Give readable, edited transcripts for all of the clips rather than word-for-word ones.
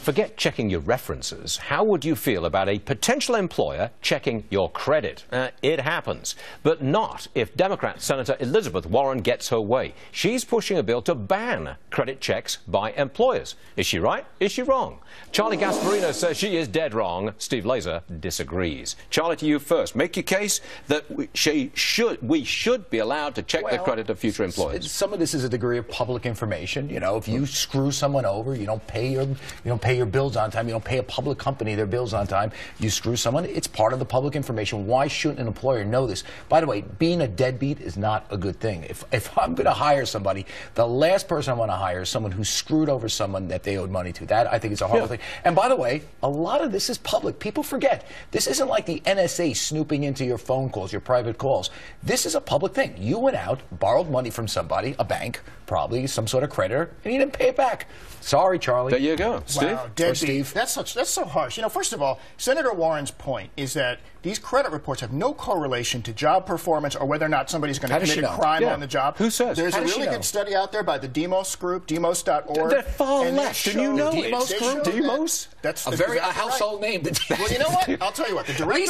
Forget checking your references. How would you feel about a potential employer checking your credit? It happens, but not if Democrat Senator Elizabeth Warren gets her way. She's pushing a bill to ban credit checks by employers. Is she right? Is she wrong? Charlie Gasparino says she is dead wrong. Steve Laser disagrees. Charlie, to you first. Make your case that we should be allowed to check the credit of future employers. Some of this is a degree of public information. You know, if you screw someone over, you don't pay your bills on time, you don't pay a public company their bills on time, you screw someone, it's part of the public information. Why shouldn't an employer know this? By the way, being a deadbeat is not a good thing. If I'm going to hire somebody, the last person I want to hire is someone who screwed over someone that they owed money to. That, I think, is a horrible thing. And by the way, a lot of this is public. People forget. This isn't like the NSA snooping into your phone calls, your private calls. This is a public thing. You went out, borrowed money from somebody, a bank, probably some sort of creditor, and you didn't pay it back. Sorry, Charlie. There you go. Steve? Wow, Steve. That's so harsh. You know, first of all, Senator Warren's point is that these credit reports have no correlation to job performance or whether or not somebody's going to commit a crime on the job. Who says? There's a really good study out there by the Demos group, demos.org. They're far left. Do you know Demos group? Demos? That's a very household name. Well, you know what? I'll tell you what. The director, at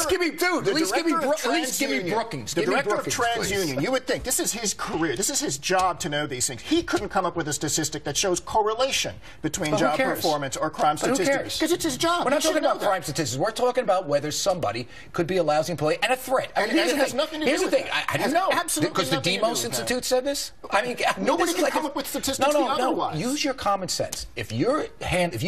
least give me Brookings. The director of TransUnion. You would think this is his career. This is his job to know these things. He couldn't come up with a statistic that shows correlation between job performance or crime statistics. Because it's his job. We're not talking about crime statistics. We're talking about whether somebody could be a lousy employee and a threat. I mean, it has nothing to do with that. I didn't know. Absolutely. Because the Demos Institute said this? I mean, nobody can come up with statistics otherwise. No. Use your common sense. If you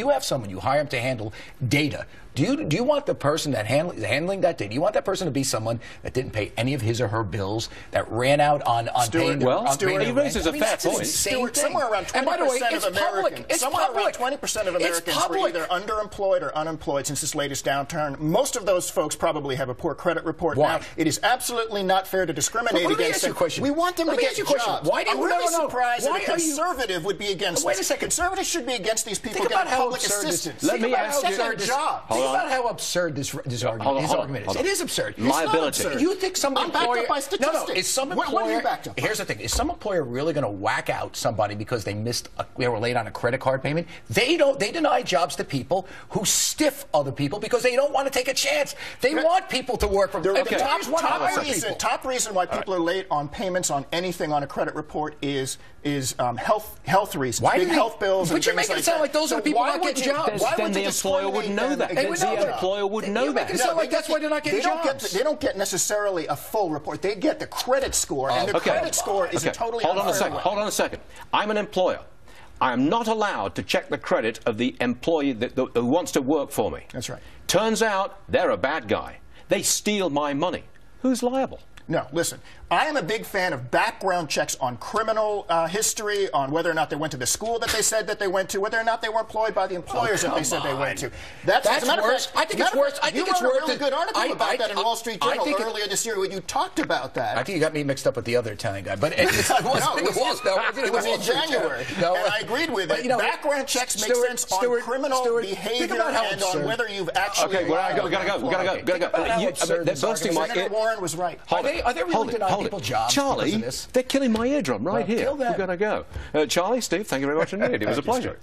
have someone, you hire them to handle data, do you want the person that handling that data, do you want that person to be someone that didn't pay any of his or her bills, that ran out on paying their rent? He raises a fair point. Stuart, somewhere around 20% of Americans, somewhere around 20% of Americans were either underemployed or unemployed since this latest downturn. Most of those folks probably have a poor credit report now. It is absolutely not fair to discriminate against them. We want them to get jobs. I'm really surprised that a conservative would be against this. Wait a second. Conservatives should be against these people getting public assistance. Let me ask you. Think about how absurd this argument is. It is absurd. Liability. You think some employer... I'm backed up by statistics. No. Is some employer... What are you backed up by? Here's the thing. Is some employer really going to whack out somebody because they were late on a credit card payment? They deny jobs to people who stiff other people because they don't want to take a chance. They want people to work for them. Top reason why people are late on payments on anything on a credit report is health reasons. Big health bills. But you're making it sound like those are the people not getting jobs. Then the employer would know that. The employer would know that. It sound like that's why they're not getting jobs. They don't get necessarily a full report. They get the credit score, and the credit score is a totally unfair way. Hold on a second. I'm an employer. I am not allowed to check the credit of the employee who wants to work for me. That's right. Turns out they're a bad guy. They steal my money. Who's liable? No, listen, I am a big fan of background checks on criminal history, on whether or not they went to the school that they said that they went to, whether or not they were employed by the employers that they said they went to. That's worse. I think it's worse. You wrote a really good article about that in Wall Street Journal earlier this year when you talked about that. I think you got me mixed up with the other Italian guy. But it was in January, and I agreed with it. Background checks make sense on criminal behavior and on whether you've actually... Okay, we gotta go. They're bursting my ear. Senator Warren was right. Are they really denying people jobs? Charlie, they're killing my eardrum right here. We've got to go. Charlie, Steve, thank you very much indeed. It was a pleasure.